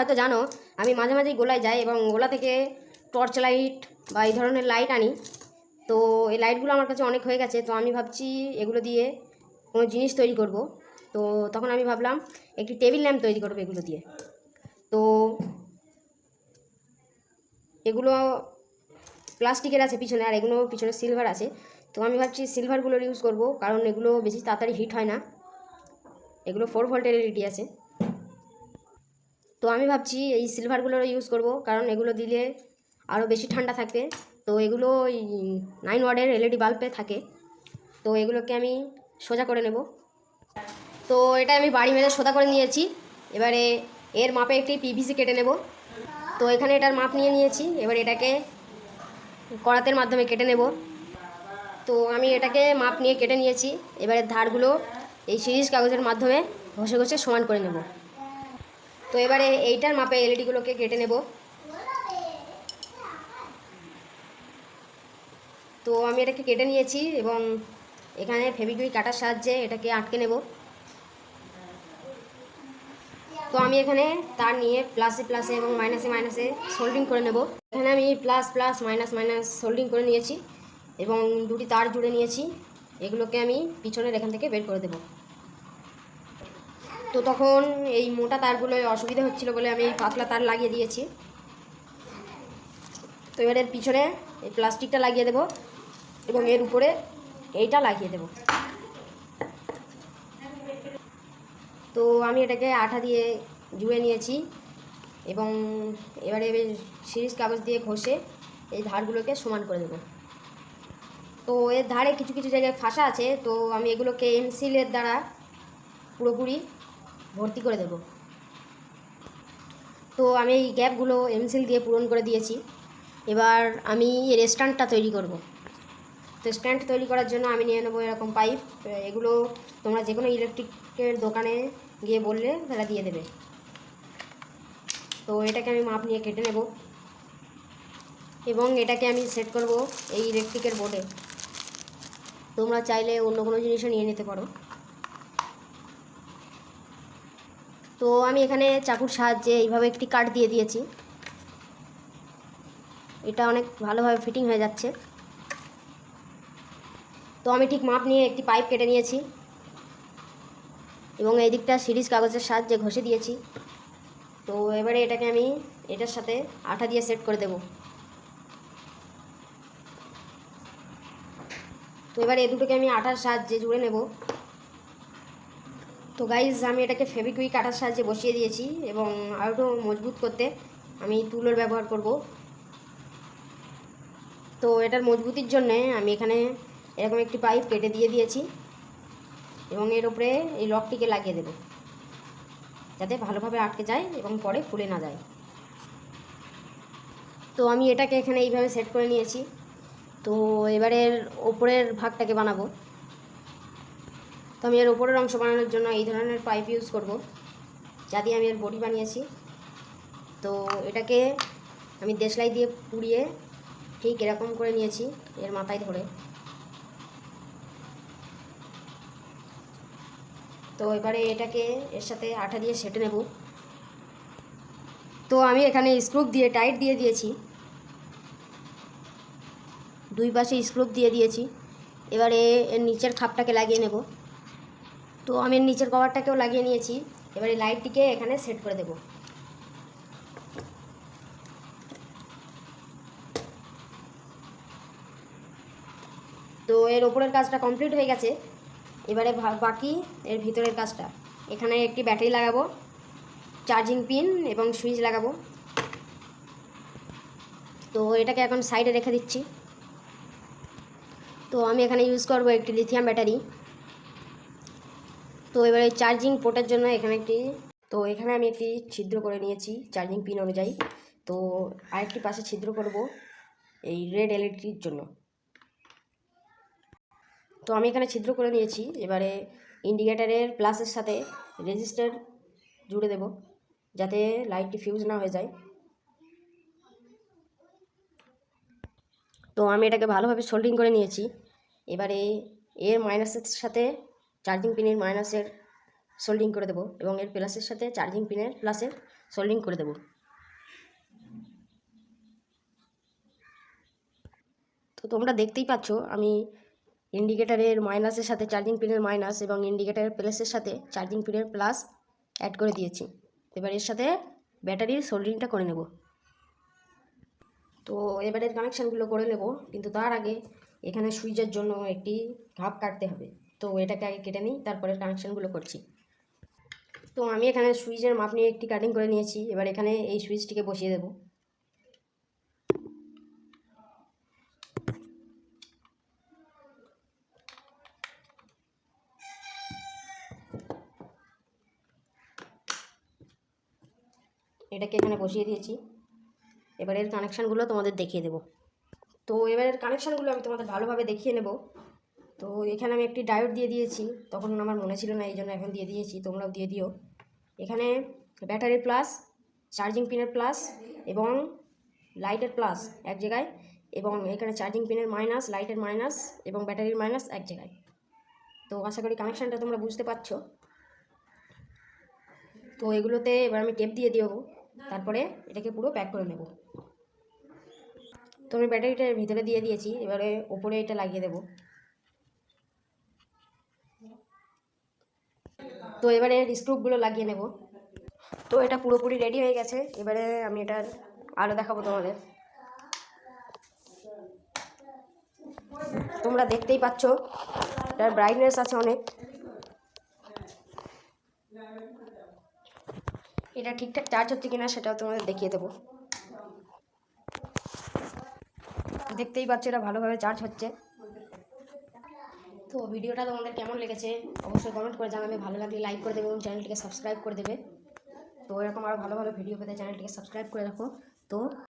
তো জানো আমি মাঝে মাঝেই গোলায় যাই এবং গোলা থেকে টর্চ লাইট বা এই ধরনের লাইট আনি। তো এই লাইটগুলো আমার কাছে অনেক হয়ে গেছে, তো আমি ভাবছি এগুলো দিয়ে কোনো জিনিস তৈরি করব। তো তখন আমি ভাবলাম একটি টেবিল ল্যাম্প তৈরি করবো এগুলো দিয়ে। তো এগুলো প্লাস্টিকের আছে পিছনে, আর এগুলো পিছনে সিলভার আছে। তো আমি ভাবছি সিলভারগুলোর ইউজ করব, কারণ এগুলো বেশি তাড়াতাড়ি হিট হয় না, এগুলো 4 ভোল্টের এলইডি আছে। তো আমি ভাবছি এই সিলভারগুলোর ইউজ করব, কারণ এগুলো দিলে আরও বেশি ঠান্ডা থাকবে। তো এগুলো 9 ওয়াটের এলইডি বাল্বে থাকে। তো এগুলোকে আমি সোজা করে নেব। তো এটা আমি বাড়ি মেরে সোজা করে নিয়েছি। এবারে এর মাপে একটি পিভিসি কেটে নেব। তো এখানে এটার মাপ নিয়ে নিয়েছি, এবার এটাকে করাতের মাধ্যমে কেটে নেব। তো আমি এটাকে মাপ নিয়ে কেটে নিয়েছি। এবারে ধারগুলো এই সিরিজ কাগজের মাধ্যমে ঘষে ঘষে সমান করে নেব। তো এবারে এইটার মাপে এলইডিগুলোকে কেটে নেব। তো আমি এটাকে কেটে নিয়েছি এবং এখানে ফেভিকুইক কাটার সাহায্যে এটাকে আটকে নেব। তো আমি এখানে তার নিয়ে প্লাসে প্লাসে এবং মাইনাসে মাইনাসে সোল্ডিং করে নেব। এখানে আমি প্লাস প্লাস মাইনাস মাইনাস সোল্ডিং করে নিয়েছি এবং দুটি তার জুড়ে নিয়েছি। এগুলোকে আমি পিছনের এখান থেকে বের করে দেব। তো তখন এই মোটা তারগুলো অসুবিধা হচ্ছিল বলে আমি পাতলা তার লাগিয়ে দিয়েছি। তো এবার এর পিছনে এই প্লাস্টিকটা লাগিয়ে দেব এবং এর উপরে এইটা লাগিয়ে দেব। তো আমি এটাকে আঠা দিয়ে জুড়ে নিয়েছি এবং এবারে সিরিজ কাগজ দিয়ে ঘষে এই ধারগুলোকে সমান করে দেব। তো এর ধারে কিছু কিছু জায়গায় ফাঁসা আছে, তো আমি এগুলোকে এমসিলের দ্বারা পুরোপুরি ভর্তি করে দেব। তো আমি এই গ্যাপগুলো এমসিল দিয়ে পূরণ করে দিয়েছি। এবার আমি এর স্ট্যান্ডটা তৈরি করব। তো স্ট্যান্ড তৈরি করার জন্য আমি নিয়ে নেবো এরকম পাইপ। এগুলো তোমরা যে কোনো ইলেকট্রিকের দোকানে গিয়ে বললে তারা দিয়ে দেবে। তো এটাকে আমি মাপ নিয়ে কেটে নেব এবং এটাকে আমি সেট করব এই ইলেকট্রিকের বোর্ডে। তোমরা চাইলে অন্য কোনো জিনিসও নিয়ে নিতে পারো। তো আমি এখানে চাকুর সাহায্যে এইভাবে একটি কাট দিয়ে দিয়েছি। এটা অনেক ভালোভাবে ফিটিং হয়ে যাচ্ছে। তো আমি ঠিক মাপ নিয়ে একটি পাইপ কেটে নিয়েছি এবং এই দিকটা সিরিজ কাগজের সাহায্যে ঘষে দিয়েছি। তো এবারে এটাকে আমি এটার সাথে আঠা দিয়ে সেট করে দেব। তো এবারে এই দুটোকে আমি আঠার সাহায্যে জুড়ে নেব। তো গাইজ আমি এটাকে ফেভিকুইক আঠার সাহায্যে বসিয়ে দিয়েছি এবং আরও একটু মজবুত করতে আমি তুলোর ব্যবহার করব। তো এটার মজবুতির জন্যে আমি এখানে এরকম একটি পাইপ কেটে দিয়ে দিয়েছি এবং এর উপরে এই লকটিকে লাগিয়ে দেব, যাতে ভালোভাবে আটকে যায় এবং পরে খুলে না যায়। তো আমি এটাকে এখানে এইভাবে সেট করে নিয়েছি। তো এবারের ওপরের ভাগটাকে বানাবো। তো আমি এর ওপরের অংশ বানানোর জন্য এই ধরনের পাইপ ইউজ করব, যা দিয়ে আমি এর বডি বানিয়েছি। তো এটাকে আমি দেশলাই দিয়ে পুড়িয়ে ঠিক এরকম করে নিয়েছি এর মাথায় ধরে। তো এবারে এটাকে এর সাথে আঠা দিয়ে সেটে নেব। তো আমি এখানে স্ক্রু দিয়ে টাইট দিয়ে দিয়েছি, দুই পাশে স্ক্রু দিয়ে দিয়েছি। এবারে এর নিচের খাপটাকে লাগিয়ে নেব। তো আমি এর নিচের কভারটাকেও লাগিয়ে নিয়েছি। এবারে লাইটটিকে এখানে সেট করে দেব। তো এর ওপরের কাজটা কমপ্লিট হয়ে গেছে। এবারে বাকি এর ভিতরের কাজটা, এখানে একটি ব্যাটারি লাগাবো, চার্জিং পিন এবং সুইচ লাগাবো। তো এটাকে এখন সাইডে রেখে দিচ্ছি। তো আমি এখানে ইউজ করব একটি লিথিয়াম ব্যাটারি। তো এবারে চার্জিং পোর্টের জন্য এখানে আমি একটি ছিদ্র করে নিয়েছি চার্জিং পিন অনুযায়ী। তো আরেকটি পাশে ছিদ্র করব এই রেড এলইডির জন্য। তো আমি এখানে ছিদ্র করে নিয়েছি। এবারে ইন্ডিকেটারের প্লাসের সাথে রেজিস্টার জুড়ে দেব, যাতে লাইটটি ফিউজ না হয়ে যায়। তো আমি এটাকে ভালোভাবে সোল্ডিং করে নিয়েছি। এবারে এর মাইনাসের সাথে চার্জিং পিনের মাইনাসের সোল্ডিং করে দেব এবং এর প্লাসের সাথে চার্জিং পিনের প্লাসের সোল্ডিং করে দেব। তো তোমরা দেখতেই পাচ্ছ আমি ইন্ডিকেটারের মাইনাসের সাথে চার্জিং পিনের মাইনাস এবং ইন্ডিকেটারের প্লাসের সাথে চার্জিং পিনের প্লাস অ্যাড করে দিয়েছি। এবার এর সাথে ব্যাটারির সোল্ডারিংটা করে নেব। তো এবারের কানেকশানগুলো করে নেব, কিন্তু তার আগে এখানে সুইচের জন্য একটি ঘাপ কাটতে হবে। তো এটাকে আগে কেটে নিই, তারপরে কানেকশানগুলো করছি। তো আমি এখানে সুইচের মাপ নিয়ে একটি কাটিং করে নিয়েছি। এবার এখানে এই সুইচটিকে বসিয়ে দেব। এটাকে এখানে বসিয়ে দিয়েছি। এবারের কানেকশানগুলো তোমাদের দেখিয়ে দেব। তো এবারের কানেকশানগুলো আমি তোমাদের ভালোভাবে দেখিয়ে নেব। তো এখানে আমি একটি ডায়োড দিয়ে দিয়েছি, তখন আমার মনে ছিল না, এই জন্য এখন দিয়ে দিয়েছি, তোমরাও দিয়ে দিও। এখানে ব্যাটারির প্লাস, চার্জিং পিনের প্লাস এবং লাইটের প্লাস এক জায়গায়, এবং এখানে চার্জিং পিনের মাইনাস, লাইটের মাইনাস এবং ব্যাটারির মাইনাস এক জায়গায়। তো আশা করি কানেকশানটা তোমরা বুঝতে পারছো। তো এগুলোতে এবার আমি টেপ দিয়ে দেবো, তারপরে এটাকে পুরো প্যাক করে নেব। তো আমি ব্যাটারিটার ভিতরে দিয়ে দিয়েছি, এবারে ওপরে এটা লাগিয়ে দেব। তো এবারে স্ক্রুপগুলো লাগিয়ে নেব। তো এটা পুরোপুরি রেডি হয়ে গেছে। এবারে আমি এটার আলো দেখাবো তোমাদের। তোমরা দেখতেই পাচ্ছ এটার ব্রাইটনেস আছে অনেক। এটা ঠিকঠাক চার্জ হচ্ছে কিনা সেটাও তোমাদের দেখিয়ে দেবো। দেখতেই পাচ্ছ এটা ভালোভাবে চার্জ হচ্ছে। তো ভিডিওটা তোমাদের কেমন লেগেছে অবশ্যই কমেন্ট করে জানাবে। ভালো লাগলে লাইক করে দেবে এবং চ্যানেলটিকে সাবস্ক্রাইব করে দেবে। তো এরকম আরও ভালো ভালো ভিডিও পেতে চ্যানেলটিকে সাবস্ক্রাইব করে রাখো। তো